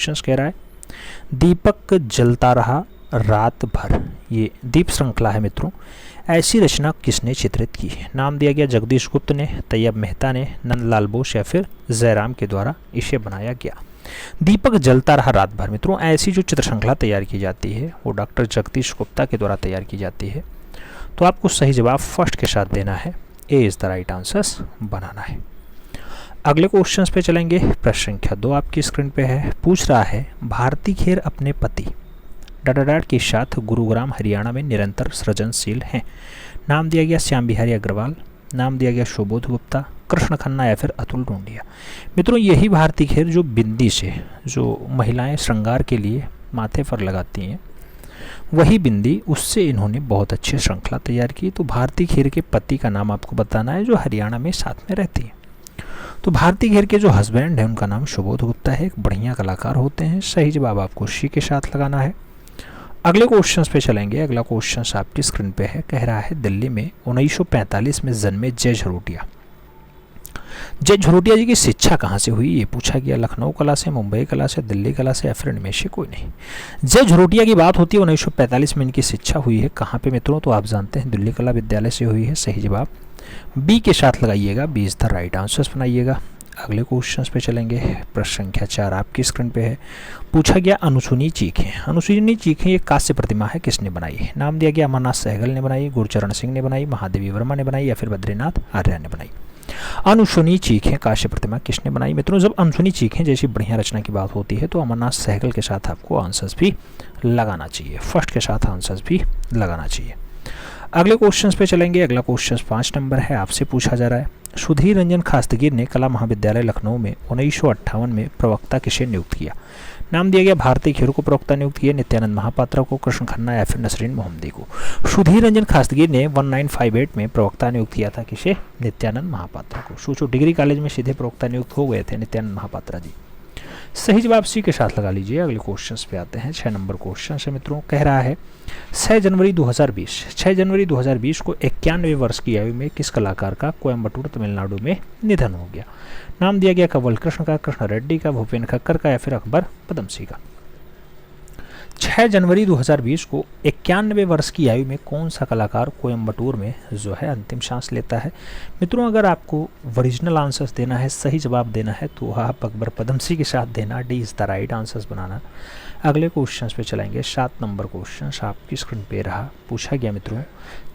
Question कह रहा है दीपक जलता रहा रात भर, ये दीप श्रृंखला है मित्रों। ऐसी रचना किसने चित्रित की है? नाम दिया गया जगदीश गुप्त ने, तैयब मेहता ने, नंदलाल बोस या फिर जयराम के द्वारा इसे बनाया गया। दीपक जलता रहा रात भर मित्रों, ऐसी जो चित्र श्रृंखला तैयार की जाती है वो डॉक्टर जगदीश गुप्ता के द्वारा तैयार की जाती है। तो आपको सही जवाब फर्स्ट के साथ देना है, ए इज द राइट आंसर्स बनाना है। अगले क्वेश्चन पे चलेंगे। प्रश्न संख्या 2 आपकी स्क्रीन पे है। पूछ रहा है भारती खेर अपने पति डाडाडाट के साथ गुरुग्राम हरियाणा में निरंतर सृजनशील हैं। नाम दिया गया श्याम बिहारी अग्रवाल, नाम दिया गया सुबोध गुप्ता, कृष्ण खन्ना या फिर अतुल ढूंढिया। मित्रों यही भारती खेर जो बिंदी से जो महिलाएं श्रृंगार के लिए माथे पर लगाती हैं, वही बिंदी, उससे इन्होंने बहुत अच्छी श्रृंखला तैयार की। तो भारती खेर के पति का नाम आपको बताना है जो हरियाणा में साथ में रहती है। तो भारती खेर के जो हस्बैंड है उनका नाम सुबोध गुप्ता है, एक बढ़िया कलाकार होते हैं। सही जवाब आपको सी के साथ लगाना है। अगले क्वेश्चन पे चलेंगे। अगला क्वेश्चन आपकी स्क्रीन पे है। कह रहा है दिल्ली में 1945 में जन्मे जय झरोटिया। जय झरोटिया जी की शिक्षा कहाँ से हुई ये पूछा गया। लखनऊ कला से, मुंबई कला से, दिल्ली कला से या फिर इनमें से कोई नहीं। जय झरोटिया की बात होती है 1945 में इनकी शिक्षा हुई है कहाँ पे मित्रों? तो आप जानते हैं दिल्ली कला विद्यालय से हुई है। सही जवाब बी के साथ लगाइएगा, B is the right answers बनाइएगा। अगले क्वेश्चन पे चलेंगे। प्रश्न संख्या 4 आपकी स्क्रीन पे है। पूछा गया अनुसुनी चीखें। अनुसुनी चीखें ये कांस्य प्रतिमा है, किसने बनाई है? नाम दिया गया अमरनाथ सहगल ने बनाई, गुरचरण सिंह ने बनाई, महादेवी वर्मा ने बनाई या फिर बद्रीनाथ आर्य ने बनाई। अनुसुनी चीखें कांस्य प्रतिमा किसने बनाई मित्रों? जब अनुसुनी चीखें जैसी बढ़िया रचना की बात होती है तो अमरनाथ सहगल के साथ आपको आंसर्स भी लगाना चाहिए, फर्स्ट के साथ आंसर्स भी लगाना चाहिए। अगले क्वेश्चन पे चलेंगे। अगला क्वेश्चन 5 नंबर है। आपसे पूछा जा रहा है सुधीर रंजन खास्तगीर ने कला महाविद्यालय लखनऊ में 1958 में प्रवक्ता किसे नियुक्त किया? नाम दिया गया भारती खेर को प्रवक्ता नियुक्त किया, नित्यानंद महापात्रा को, कृष्ण खन्ना या फिर नसरीन मोहम्मदी को। सुधीर रंजन खास्तगीर ने 1958 में प्रवक्ता नियुक्त किया था किसे? नित्यानंद महापात्रा को। सोचो डिग्री कॉलेज में सीधे प्रवक्ता नियुक्त हो गए थे नित्यानंद महापात्रा जी। सही जवाब सी के साथ लगा लीजिए। अगले क्वेश्चन पे आते हैं। 6 नंबर क्वेश्चन से मित्रों। कह रहा है 6 जनवरी 2020 को 91वें वर्ष की आयु में किस कलाकार का कोयम्बटूर तमिलनाडु में निधन हो गया? नाम दिया गया कंवल कृष्ण का, कृष्ण रेड्डी का, भूपेन खक्कर का या फिर अकबर पदमसी का। 6 जनवरी 2020 को 91वें वर्ष की आयु में कौन सा कलाकार कोयम्बटूर में जो है अंतिम सांस लेता है? मित्रों अगर आपको ओरिजिनल आंसर्स देना है, सही जवाब देना है तो आप अकबर पदमसी के साथ देना, D is the right answers बनाना। अगले क्वेश्चन पे चलेंगे। 7 नंबर क्वेश्चन आपकी स्क्रीन पे रहा। पूछा गया मित्रों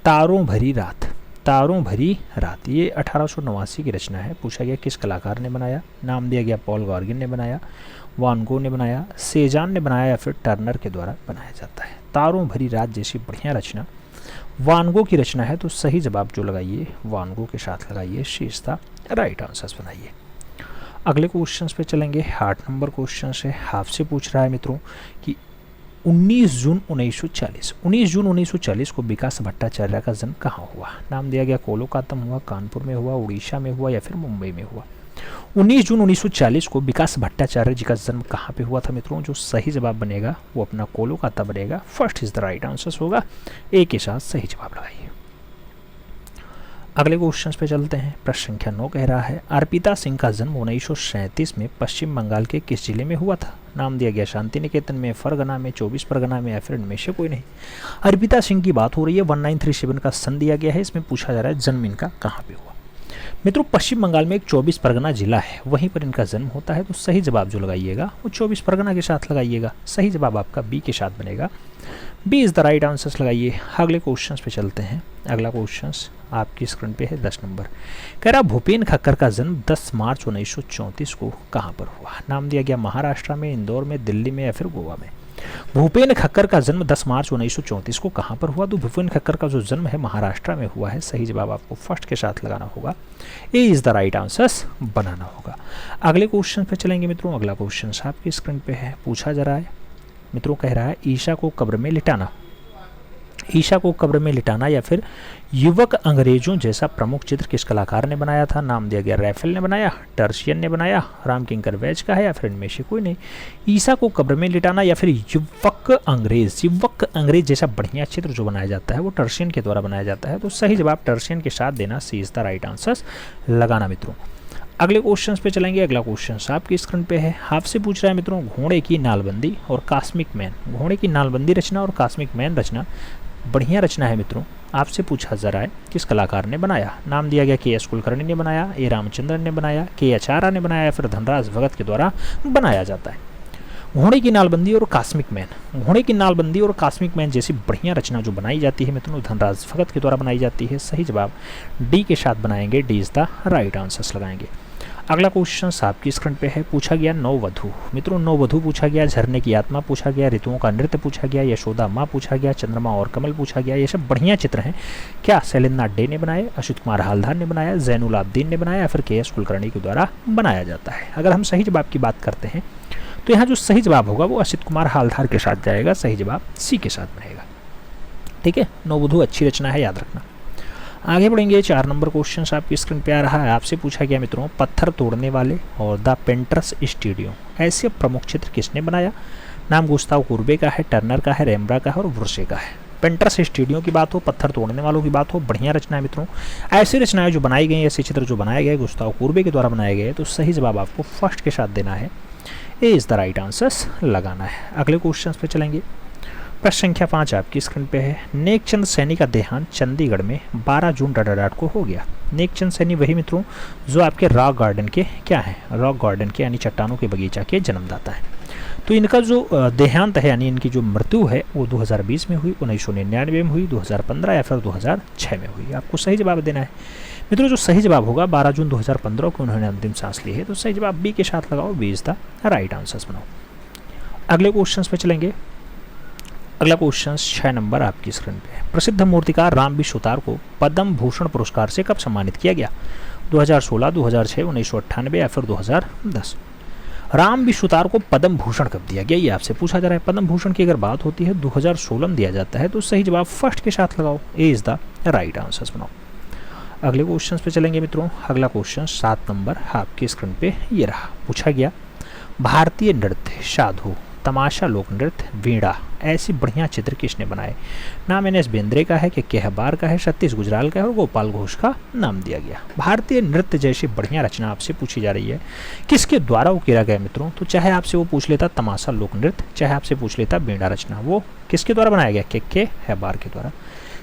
तारों भरी रात। तारों भरी रात ये 1889 की रचना है। पूछा गया किस कलाकार ने बनाया? नाम दिया गया पॉल गॉर्गिन ने बनाया, वान गो ने बनाया, सेजान ने बनाया या फिर टर्नर के द्वारा बनाया जाता है। तारों भरी रात जैसी बढ़िया रचना वान गो की रचना है। तो सही जवाब जो लगाइए वान गो के साथ लगाइए, she is the right answers बनाइए। अगले क्वेश्चन पे चलेंगे। 8 नंबर क्वेश्चन से आपसे पूछ रहा है मित्रों कि 19 जून 1940 को विकास भट्टाचार्य का जन्म कहाँ हुआ? नाम दिया गया कोलकाता में हुआ, कानपुर में हुआ, उड़ीसा में हुआ या फिर मुंबई में हुआ। 19 जून 1940 को विकास भट्टाचार्य जी का जन्म कहाँ पे हुआ था मित्रों? जो सही जवाब बनेगा वो अपना कोलकाता बनेगा, first is the right answer होगा, ए के साथ सही जवाब लगाइए। अगले क्वेश्चन पे चलते हैं। प्रश्न संख्या 9 कह रहा है अर्पिता सिंह का जन्म 1937 में पश्चिम बंगाल के किस जिले में हुआ था? नाम दिया गया शांति निकेतन में, फरगना में, 24 परगना में या फिर इनमें से कोई नहीं। अर्पिता सिंह की बात हो रही है। 1937 का सन दिया गया है। इसमें पूछा जा रहा है जन्म इनका कहाँ पे हुआ? मित्रों पश्चिम बंगाल में एक 24 परगना जिला है, वहीं पर इनका जन्म होता है। तो सही जवाब जो लगाइएगा वो 24 परगना के साथ लगाइएगा। सही जवाब आपका बी के साथ बनेगा, B is the right answers लगाइए। अगले क्वेश्चन पे चलते हैं। अगला क्वेश्चन आपकी स्क्रीन पे है 10 नंबर। कह रहा भूपेन खक्कर का जन्म 10 मार्च 1934 को कहाँ पर हुआ? नाम दिया गया महाराष्ट्र में, इंदौर में, दिल्ली में या फिर गोवा में। भूपेन खक्कर का जन्म 10 मार्च 1934 को कहाँ पर हुआ? तो भूपेन खक्कर का जो जन्म है महाराष्ट्र में हुआ है। सही जवाब आपको फर्स्ट के साथ लगाना होगा, ए इज द राइट आंसर्स बनाना होगा। अगले क्वेश्चन पे चलेंगे मित्रों। अगला क्वेश्चन आपकी स्क्रीन पे है। पूछा जा रहा है मित्रों, कह रहा है ईशा को कब्र में लिटाना। ईशा को कब्र में लिटाना या फिर युवक अंग्रेजों जैसा प्रमुख चित्र किस कलाकार ने बनाया था? नाम दिया गया रैफेल ने बनाया, टर्शियन ने बनाया, रामकिंकर वैज का है या फिर इनमें से कोई नहीं। ईशा को कब्र में लिटाना या फिर युवक अंग्रेज जैसा बढ़िया चित्र जो बनाया जाता है वो टर्शियन के द्वारा बनाया जाता है। तो सही जवाब टर्शियन के साथ देना, सी इज द राइट आंसर लगाना मित्रों। अगले क्वेश्चन पे चलेंगे। अगला क्वेश्चन आपकी स्क्रीन पे है, आपसे पूछ रहा है मित्रों घोड़े की नालबंदी और कॉस्मिक मैन। घोड़े की नालबंदी रचना और कॉस्मिक मैन रचना बढ़िया रचना है मित्रों, आपसे पूछा जा रहा है किस कलाकार ने बनाया। नाम दिया गया के एस कुलकर्णी ने बनाया, ए रामचंद्रन ने बनाया, के आचार्य ने बनाया, फिर धनराज भगत के द्वारा बनाया जाता है। घोड़े की नालबंदी और कॉस्मिक मैन, घोड़े की नालबंदी और कॉस्मिक मैन जैसी बढ़िया रचना जो बनाई जाती है मित्रों धनराज भगत के द्वारा बनाई जाती है। सही जवाब डी के साथ बनाएंगे, D is the right answers लगाएंगे। अगला क्वेश्चन आपकी स्क्रीन पे है, पूछा गया नववधू। मित्रों नववधू पूछा गया, झरने की आत्मा पूछा गया, ऋतुओं का नृत्य पूछा गया, यशोदा माँ पूछा गया, चंद्रमा और कमल पूछा गया। ये सब बढ़िया चित्र हैं। क्या शैलेंद्रनाथ डे ने बनाए, अच्युत कुमार हालधार ने बनाया, जैनुल आबदीन ने बनाया, या फिर के एस कुलकर्णी के द्वारा बनाया जाता है। अगर हम सही जवाब की बात करते हैं तो यहाँ जो सही जवाब होगा वो अच्युत कुमार हालधार के साथ जाएगा, सही जवाब सी के साथ बनेगा। ठीक है, नववधू अच्छी रचना है, याद रखना। आगे बढ़ेंगे। 4 नंबर क्वेश्चन आपकी स्क्रीन पे आ रहा है, आपसे पूछा गया मित्रों पत्थर तोड़ने वाले और द पेंटर्स स्टूडियो ऐसे प्रमुख चित्र किसने बनाया। नाम गुस्ताव कुर्बे का है, टर्नर का है, रेम्ब्रा का है और ब्रुशे का है। पेंटर्स स्टूडियो की बात हो, पत्थर तोड़ने वालों की बात हो, बढ़िया रचना है मित्रों। ऐसी रचनाएं जो बनाई गई, ऐसे चित्र जो बनाए गए गुस्ताव कुर्बे के द्वारा बनाए गए, तो सही जवाब आपको फर्स्ट के साथ देना है, ए इज द राइट आंसर्स लगाना है। अगले क्वेश्चन पे चलेंगे। प्रश्न संख्या 5 आपकी स्क्रीन पे है, नेकचंद सैनी का देहांत चंडीगढ़ में 12 जून को हो गया। नेकचंद सैनी वही मित्रों जो आपके रॉक गार्डन के क्या है, रॉक गार्डन के यानी चट्टानों के बगीचा के जन्मदाता है। तो इनका जो देहांत है यानी इनकी जो मृत्यु है वो 2020 में हुई, 1999 में हुई, 2015 या फिर 2006 में हुई। आपको सही जवाब देना है मित्रों। जो सही जवाब होगा 12 जून 2015 को उन्होंने अंतिम सांस ली है, तो सही जवाब बी के साथ लगाओ, B is the right answers बनाओ। अगले क्वेश्चन पे चलेंगे। अगला क्वेश्चन 6 नंबर आपकी स्क्रीन पे है, प्रसिद्ध मूर्तिकार रामबी सुतार को पद्म भूषण पुरस्कार से कब सम्मानित किया गया। 2016, 2006, 1998 या फिर 2010। रामबी सुतार को पद्म भूषण कब दिया गया, ये आपसे पूछा जा रहा है। पद्म भूषण की अगर बात होती है 2016 में दिया जाता है, तो सही जवाब फर्स्ट के साथ लगाओ, ए इज द राइट आंसर्स बनाओ। अगले क्वेश्चन पे चलेंगे मित्रों। अगला क्वेश्चन 7 नंबर आपकी स्क्रीन पे ये रहा, पूछा गया भारतीय नृत्य, साधु, तमाशा, लोक नृत्य, वीणा ऐसी बढ़िया चित्र किसने बनाए। नाम एन एस बेंद्रे का है, के हबार का है, सतीश गुजराल का है और गोपाल घोष का नाम दिया गया। भारतीय नृत्य जैसी बढ़िया रचना आपसे पूछी जा रही है, किसके द्वारा उकेरा गया मित्रों। तो चाहे आपसे वो पूछ लेता तमाशा लोक नृत्य, चाहे आपसे पूछ लेता वीणा रचना, वो किसके द्वारा बनाया गया, के हबार के द्वारा।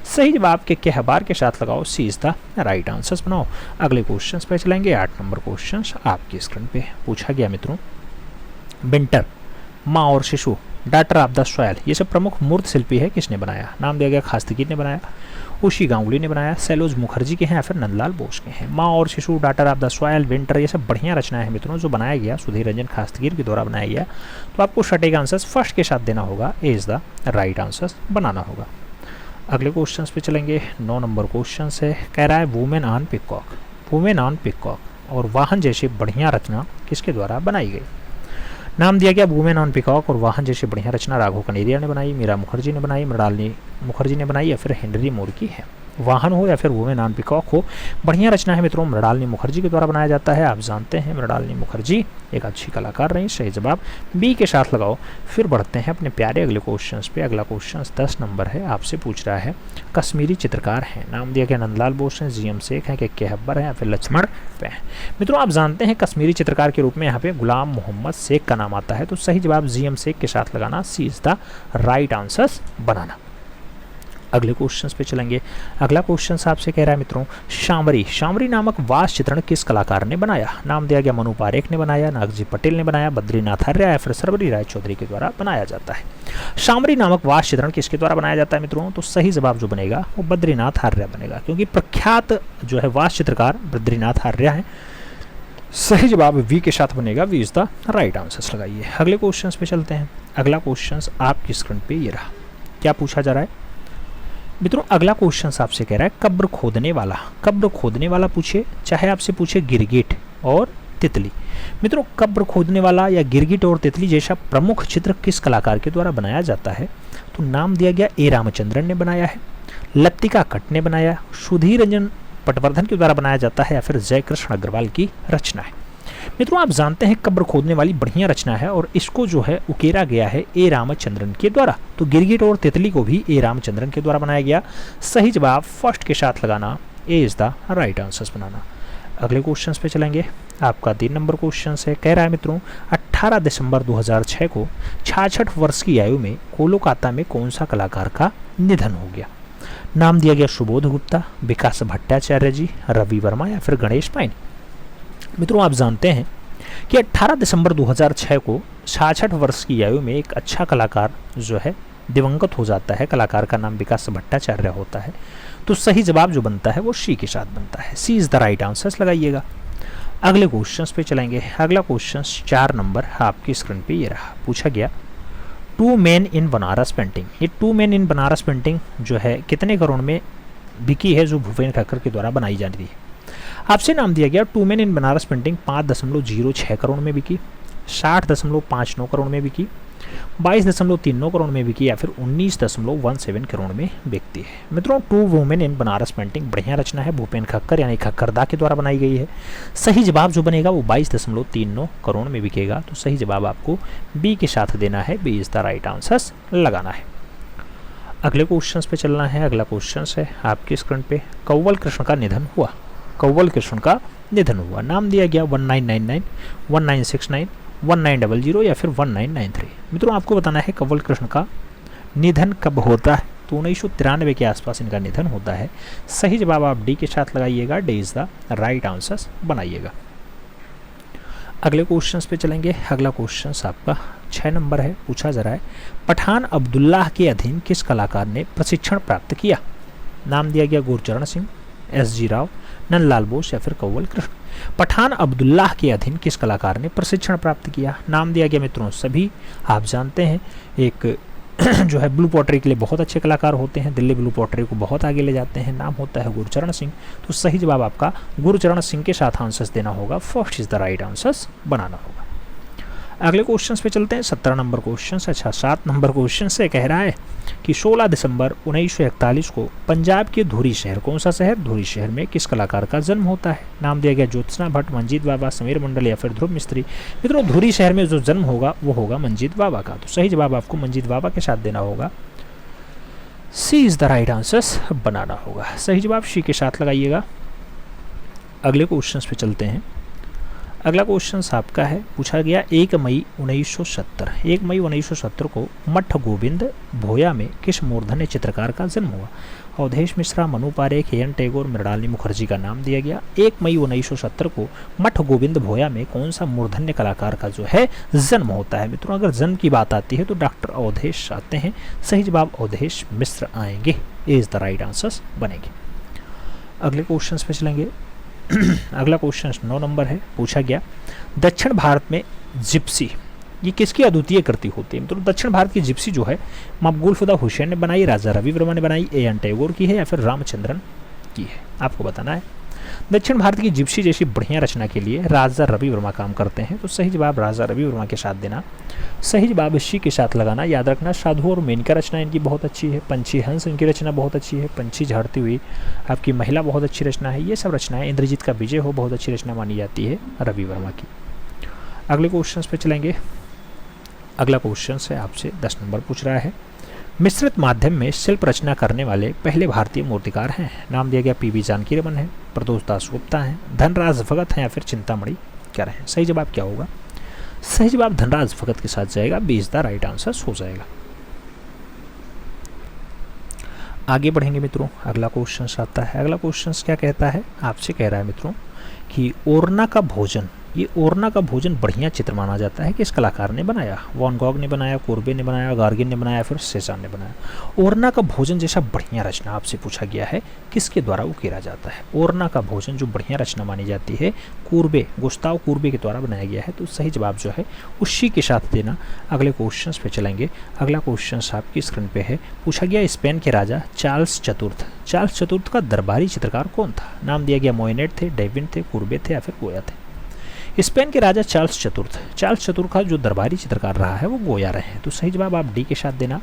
सही जवाब के हबार के साथ लगाओ, सी इज द राइट आंसर्स बनाओ। अगले क्वेश्चन पे चलेंगे। 8 नंबर क्वेश्चन आपकी स्क्रीन पे पूछा गया मित्रों, विंटर, माँ और शिशु, डाटर ऑफ द सॉयल ये सब प्रमुख मूर्त शिल्पी है, किसने बनाया। नाम दिया गया खास्तगी ने बनाया, उशी गांगुली ने बनाया, सैलोज मुखर्जी के हैं या फिर नंदलाल बोस के हैं। माँ और शिशु, daughter of the soil, winter ये सब बढ़िया रचनाएं हैं मित्रों जो बनाया गया सुधीर रंजन खास्तगीर के द्वारा बनाया गया। तो आपको सटीक आंसर्स फर्स्ट के साथ देना होगा, ए इज द राइट आंसर्स बनाना होगा। अगले क्वेश्चन पे चलेंगे। 9 नंबर क्वेश्चन है, कह रहा है women on peacock, women on peacock और वाहन जैसी बढ़िया रचना किसके द्वारा बनाई गई। नाम दिया गया वुमेन ऑन पिकॉक और वाहन जैसी बढ़िया रचना राघव कनेरिया ने बनाई, मीरा मुखर्जी ने बनाई, मृणालिनी मुखर्जी ने बनाई या फिर हेनरी मोर की है। वाहन हो या फिर वुमेन ऑन पिकॉक हो, बढ़िया रचना है मित्रों मृणालिनी मुखर्जी के द्वारा बनाया जाता है। आप जानते हैं मृणालिनी मुखर्जी एक अच्छी कलाकार रही। सही जवाब बी के साथ लगाओ। फिर बढ़ते हैं अपने प्यारे अगले क्वेश्चन पे। अगला क्वेश्चन 10 नंबर है, आपसे पूछ रहा है कश्मीरी चित्रकार हैं। नाम दिया गया नंदलाल बोस हैं, जीएम शेख हैं, के हब्बर हैं या फिर लक्ष्मण पे हैं। मित्रों आप जानते हैं कश्मीरी चित्रकार के रूप में यहाँ पे गुलाम मोहम्मद शेख का नाम आता है, तो सही जवाब जीएम शेख के साथ लगाना, सी इज द राइट आंसर्स बनाना। अगले क्वेश्चन पे चलेंगे। अगला क्वेश्चन आपसे कह रहा है मित्रों शामरी, शामरी नामक वास चित्रण किस कलाकार ने बनाया। नाम दिया गया मनु पारेख ने बनाया, नागजी पटेल ने बनाया, बद्रीनाथ आर्य या फिर सरवरी राय चौधरी के द्वारा बनाया जाता है। शामरी नामक वास चित्रण किसके द्वारा बनाया जाता है मित्रों, तो सही जवाब जो बनेगा वो बद्रीनाथ आर्य बनेगा, क्योंकि प्रख्यात जो है वास चित्रकार बद्रीनाथ आर्य है। सही जवाब वी के साथ बनेगा, V is the right answers लगाइए। अगले क्वेश्चन पे चलते हैं। अगला क्वेश्चन आपकी स्क्रीन पे ये रहा, क्या पूछा जा रहा है मित्रों। अगला क्वेश्चन आपसे कह रहा है कब्र खोदने वाला, कब्र खोदने वाला पूछे, चाहे आपसे पूछे गिरगिट और तितली। मित्रों कब्र खोदने वाला या गिरगिट और तितली जैसा प्रमुख चित्र किस कलाकार के द्वारा बनाया जाता है, तो नाम दिया गया ए रामचंद्रन ने बनाया है, लतिका कट ने बनाया, सुधीर रंजन पटवर्धन के द्वारा बनाया जाता है या फिर जयकृष्ण अग्रवाल की रचना है। मित्रों आप जानते हैं कब्र खोदने वाली बढ़िया रचना है और इसको जो है उकेरा गया है ए रामचंद्रन के द्वारा, तो गिरगिट और तितली को भी ए रामचंद्रन के द्वारा बनाया गया। सही जवाब फर्स्ट के साथ लगाना, ए इज द राइट आंसर्स बनाना। अगले क्वेश्चन पे चलेंगे। आपका 3 नंबर क्वेश्चन है। कह रहा है मित्रों 18 दिसंबर 2006 को 66 वर्ष की आयु में कोलकाता में कौन सा कलाकार का निधन हो गया। नाम दिया गया सुबोध गुप्ता, विकास भट्टाचार्य जी, रवि वर्मा या फिर गणेश पाइन। मित्रों आप जानते हैं कि 18 दिसंबर 2006 को 66 वर्ष की आयु में एक अच्छा कलाकार जो है दिवंगत हो जाता है। कलाकार का नाम विकास भट्टाचार्य होता है। तो सही जवाब जो बनता है वो सी के साथ बनता है। सी इज द राइट आंसर लगाइएगा। अगले क्वेश्चन पे चलेंगे। अगला क्वेश्चन 4 नंबर आपकी स्क्रीन पे ये रहा। पूछा गया two man in Banaras painting. ये two man in Banaras painting जो है कितने करोड़ में बिकी है, जो भूपेन खक्कर के द्वारा बनाई जा रही है। आपसे नाम दिया गया two man in Banaras painting 5.06 crore में बिकी, 60.59 करोड़ में बिकी, 22.39 करोड़ में बिकी या फिर 19.17 करोड़ में बिकती है। मित्रों two women in Banaras painting बढ़िया रचना है, भूपेन खक्कर यानी खक्करदा के द्वारा बनाई गई है। सही जवाब जो बनेगा वो 22.39 करोड़ में बिकेगा। तो सही जवाब आपको बी के साथ देना है। B is the right answer लगाना है। अगले क्वेश्चन पे चलना है। अगला क्वेश्चन है आपकी स्क्रीन पे। कंवल कृष्ण का निधन हुआ। कंवल कृष्ण का निधन हुआ। नाम दिया गया 1999, 1969, 1900 या फिर 1993। मित्रों आपको बताना है कंवल कृष्ण का निधन कब होता है। तो 1993 के आसपास इनका निधन होता है। सही जवाब आप डी के साथ लगाइएगा। D is the right answers बनाइएगा। अगले क्वेश्चन पे चलेंगे। अगला क्वेश्चन आपका 6 नंबर है। पूछा जा रहा है पठान अब्दुल्लाह के अधीन किस कलाकार ने प्रशिक्षण प्राप्त किया। नाम दिया गया गुरचरण सिंह, एस.जी. राव, नंदलाल बोस या फिर कंवल कृष्ण। पठान अब्दुल्लाह के अधीन किस कलाकार ने प्रशिक्षण प्राप्त किया। नाम दिया गया मित्रों सभी आप जानते हैं एक जो है ब्लू पॉटरी के लिए बहुत अच्छे कलाकार होते हैं, दिल्ली ब्लू पॉटरी को बहुत आगे ले जाते हैं। नाम होता है गुरचरण सिंह। तो सही जवाब आपका गुरचरण सिंह के साथ आंसर्स देना होगा। First is the right answers बनाना होगा। अगले क्वेश्चन पे चलते हैं। 17 नंबर क्वेश्चन। अच्छा 7 नंबर क्वेश्चन से कह रहा है कि 16 दिसंबर 1941 को पंजाब के धुरी शहर, कौन सा शहर, धुरी शहर में किस कलाकार का जन्म होता है। नाम दिया गया ज्योत्सना भट्ट, मंजीत बाबा, समीर मंडल या फिर ध्रुव मिस्त्री। मित्रों धुरी शहर में जो जन्म होगा वो होगा मंजीत बाबा का। तो सही जवाब आपको मंजीत बाबा के साथ देना होगा। सी इज द राइट आंसर बनाना होगा। सही जवाब सी के साथ लगाइएगा। अगले क्वेश्चन पे चलते हैं। अगला क्वेश्चन आपका है। पूछा गया 1 मई 1970। 1 मई 1970 को मठ गोविंद भोया में किस मूर्धन्य चित्रकार का जन्म हुआ। अवधेश मिश्रा, मनु पारेख, एन टैगोर, मृणालिनी मुखर्जी का नाम दिया गया। 1 मई 1970 को मठ गोविंद भोया में कौन सा मूर्धन्य कलाकार का जो है जन्म होता है। मित्रों अगर जन्म की बात आती है तो डॉक्टर अवधेश आते हैं। सही जवाब अवधेश मिश्र आएंगे। इज द राइट आंसर बनेंगे। अगले क्वेश्चन पे चलेंगे। अगला क्वेश्चन 9 नंबर है। पूछा गया दक्षिण भारत में जिप्सी ये किसकी अद्वितीय कृति होती है। तो दक्षिण भारत की जिप्सी जो है मकबूल खुदा हुसैन ने बनाई, राजा रवि वर्मा ने बनाई, एन टैगोर की है या फिर रामचंद्रन की है। आपको बताना है। दक्षिण भारत की जिप्सी जैसी बढ़िया रचना के लिए राजा रवि वर्मा काम करते हैं। तो सही जवाब राजा रवि वर्मा के साथ देना। सही जवाब सी के साथ लगाना। याद रखना साधु और मेनका रचना इनकी बहुत अच्छी है। पंछी हंस इनकी रचना बहुत अच्छी है। पंछी झाड़ती हुई आपकी महिला बहुत अच्छी रचना है। ये सब रचनाएं इंद्रजीत का विजय हो बहुत अच्छी रचना मानी जाती है रवि वर्मा की। अगले क्वेश्चन पे चलेंगे। अगला क्वेश्चन है आपसे 10 नंबर पूछ रहा है मिश्रित माध्यम में शिल्प रचना करने वाले पहले भारतीय मूर्तिकार हैं। नाम दिया गया पी.बी. जानकी रमन है, प्रदोष दास गुप्ता हैं, धनराज भगत हैं या फिर चिंतामणि क्या रहे। सही जवाब क्या होगा। सही जवाब धनराज भगत के साथ जाएगा। B is the right answer हो जाएगा। आगे बढ़ेंगे मित्रों। अगला क्वेश्चन आता है। अगला क्वेश्चन क्या कहता है। आपसे कह रहा है मित्रों कि ओरना का भोजन, ये ओरना का भोजन बढ़िया चित्र माना जाता है। किस कलाकार ने बनाया। वॉन गॉग ने बनाया, कोर्बे ने बनाया, गार्गिन ने बनाया, फिर सेजान ने बनाया। ओरना का भोजन जैसा बढ़िया रचना आपसे पूछा गया है किसके द्वारा उकेरा जाता है। ओरना का भोजन जो बढ़िया रचना मानी जाती है कोर्बे, गुस्ताव कोर्बे के द्वारा बनाया गया है। तो सही जवाब जो है उसी के साथ देना। अगले क्वेश्चन पे चलेंगे। अगला क्वेश्चन आपकी स्क्रीन पे है। पूछा गया स्पेन के राजा चार्ल्स चतुर्थ, चार्ल्स चतुर्थ का दरबारी चित्रकार कौन था। नाम दिया गया मोइनेट थे, डेविन थे, कोर्बे थे या फिर गोया थे। स्पेन के राजा चार्ल्स चतुर्थ का जो दरबारी चित्रकार रहा है वो गोया रहे हैं। तो सही जवाब आप डी के साथ देना।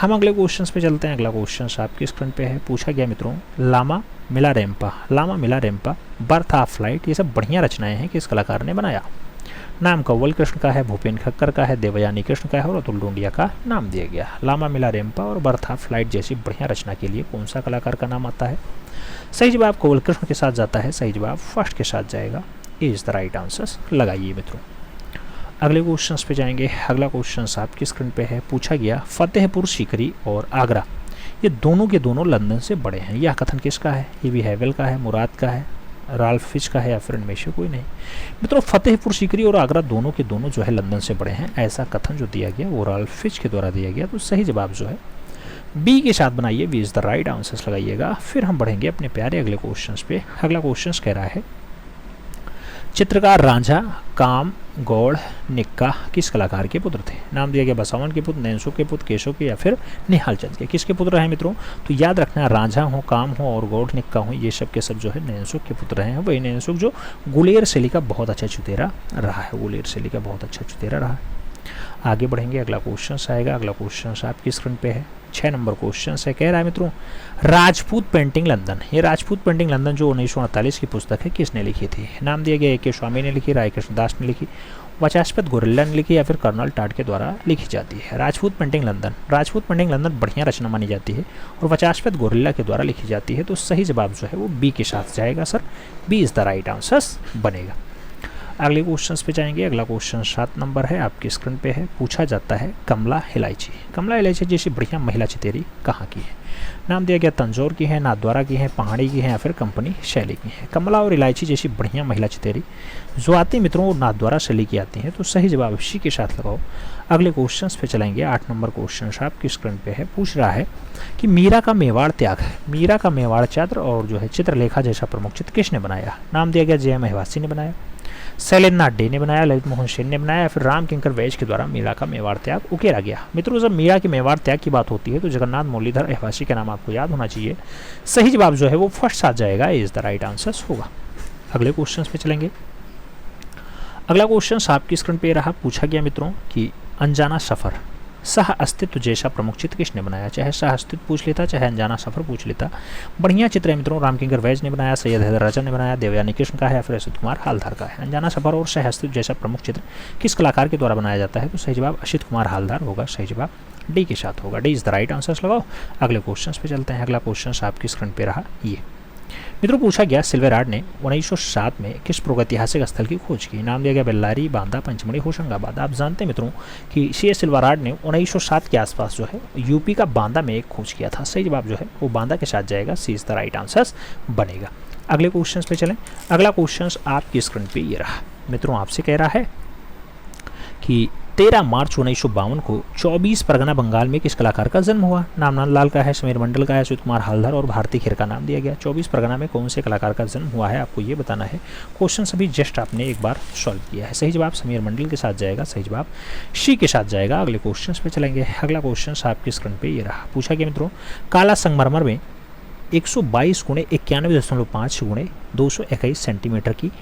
हम अगले क्वेश्चन पे चलते हैं। अगला क्वेश्चन आपकी स्क्रीन पे है। पूछा गया मित्रों लामा मिलारेम्पा, बर्थ ऑफ फ्लाइट, ये सब बढ़िया रचनाएं हैं किस कलाकार ने बनाया। नाम कंवल कृष्ण का है, भूपेन खक्कर का है, देवयानी कृष्ण का है और अतुल डोंडिया का नाम दिया गया। लामा मिलारेम्पा और बर्थ ऑफ फ्लाइट जैसी बढ़िया रचना के लिए कौन सा कलाकार का नाम आता है। सही जवाब कंवल कृष्ण के साथ जाता है। सही जवाब फर्स्ट के साथ जाएगा। इज द राइट आंसर लगाइए मित्रों। अगले क्वेश्चन पे जाएंगे। अगला क्वेश्चन आपकी स्क्रीन पे है। पूछा गया फतेहपुर सीकरी और आगरा ये दोनों के दोनों लंदन से बड़े हैं। यह कथन किसका है? ये भी हैवेल का है, मुराद का है, राल्फ फिच का है या फिर इनमें से कोई नहीं। मित्रों फतेहपुर सीकरी और आगरा दोनों के दोनों जो है लंदन से बड़े हैं, ऐसा कथन जो दिया गया वो राल्फ फिच के द्वारा दिया गया। तो सही जवाब जो है बी के साथ बनाइए, B is the right answer लगाइएगा। फिर हम बढ़ेंगे अपने प्यारे अगले क्वेश्चन पे। अगला क्वेश्चन कह रहा है चित्रकार रांझा काम गौड़ निक्का किस कलाकार के पुत्र थे? नाम दिया गया बसावन के पुत्र, नैनसुख के पुत्र, केशव के या फिर निहाल चंद के। किसके पुत्र हैं मित्रों? तो याद रखना रांझा हो, काम हो और गौड़ निक्का हो, ये सब के सब जो है नैनसुख के पुत्र हैं। वही नैनसुख जो गुलेर शैली का बहुत अच्छा चुतेरा रहा है, गुलेर शैली का बहुत अच्छा चुतेरा रहा है। आगे बढ़ेंगे। अगला क्वेश्चन आएगा। अगला क्वेश्चन आपकी स्क्रीन पे है। 6 नंबर क्वेश्चन है। कह रहा है मित्रों राजपूत पेंटिंग लंदन, ये राजपूत पेंटिंग लंदन जो 1948 की पुस्तक है किसने लिखी थी? नाम दिया गया के स्वामी ने लिखी, राय कृष्णदास ने लिखी, वचास्पत गोरिल्ला ने लिखी या फिर कर्नल टाट के द्वारा लिखी जाती है। Rajput painting London, Rajput painting London बढ़िया रचना मानी जाती है और वचास्पत गोरिल्ला के द्वारा लिखी जाती है। तो सही जवाब जो है वो बी के साथ जाएगा sir, B is the right answer बनेगा। अगले क्वेश्चन पे जाएंगे। अगला क्वेश्चन 7 नंबर है, आपकी स्क्रीन पे है। पूछा जाता है कमला इलायची, कमला इलायची जैसी बढ़िया महिला चितेरी कहाँ की है? नाम दिया गया तंजौर की है, नाथद्वारा की है, पहाड़ी की है या फिर कंपनी शैली की है। कमला और इलायची जैसी बढ़िया महिला चितेरी जो आती है मित्रों वो नाथद्वारा शैली की आती हैं। तो सही जवाब इसी के साथ लगाओ। अगले क्वेश्चन पे चलेंगे। 8 नंबर क्वेश्चन आपकी स्क्रीन पे है। पूछ रहा है कि मीरा का मेवाड़ त्याग, मीरा का मेवाड़ चित्र और जो है चित्रलेखा जैसा प्रमुख चित्र किसने बनाया? नाम दिया गया जय महवासी ने बनाया, शैलेंद्रनाथ डे ने बनाया, ललित मोहन सेन ने बनाया या फिर राम किंकर वैज के द्वारा मीरा का मेवाड़ त्याग उकेरा गया। मित्रों जब मीरा के मेवाड़ त्याग की बात होती है तो जगन्नाथ मुरलीधर अहवासी का नाम आपको याद होना चाहिए। सही जवाब जो है वो फर्स्ट आ जाएगा, इज द राइट आंसर होगा। अगले क्वेश्चन पे चलेंगे। अगला क्वेश्चन आपकी स्क्रीन पे रहा। पूछा गया मित्रों कि अनजाना सफर सह अस्तित्व जैसा प्रमुख चित्र किसने बनाया? चाहे सह अस्तित्व पूछ लेता चाहे अनजाना सफर पूछ लेता, बढ़िया चित्र है मित्रों। राम किंकर वैज ने बनाया, सैयद हैदर राजा ने बनाया, देवयानी कृष्ण का है या फिर असित कुमार हालदार का है। अनजाना सफर और सह अस्तित्व जैसा प्रमुख चित्र किस कलाकार के द्वारा बनाया जाता है? तो सही जवाब असित कुमार हालदार होगा, सही जवाब डी के साथ होगा, D is the right answer लगाओ। अगले क्वेश्चन पे चलते हैं। अगला क्वेश्चन आपकी स्क्रीन पे रहा ये। मित्रों पूछा गया सिल्वेरार्ड ने 1907 में किस प्रागैतिहासिक स्थल की खोज की? नाम दिया गया बेल्लारी, बांदा, पंचमढ़ी, होशंगाबाद। आप जानते हैं मित्रों कि सी सिल्वेरार्ड ने 1907 के आसपास जो है यूपी का बांदा में एक खोज किया था। सही जवाब जो है वो बांदा के साथ जाएगा, सी इज द राइट आंसर बनेगा। अगले क्वेश्चन पे चलें। अगला क्वेश्चन आपकी स्क्रीन पे ये रहा। मित्रों आपसे कह रहा है कि 13 मार्च 1952 को 24 परगना बंगाल में किस कलाकार का जन्म हुआ? नाम नंदलाल का है, समीर मंडल का है, अच्युत कुमार हालदार और भारती खेर का नाम दिया गया। 24 परगना में कौन से कलाकार का जन्म हुआ है आपको ये बताना है। क्वेश्चन सभी जस्ट आपने एक बार सॉल्व किया है। सही जवाब समीर मंडल के साथ जाएगा, सही जवाब सी के साथ जाएगा। अगले क्वेश्चन पे चलेंगे। अगला क्वेश्चन आपकी स्क्रीन पे ये रहा। पूछा गया मित्रों काला संगमरमर में 122 × 91.5 × 221 सेंटीमीटर की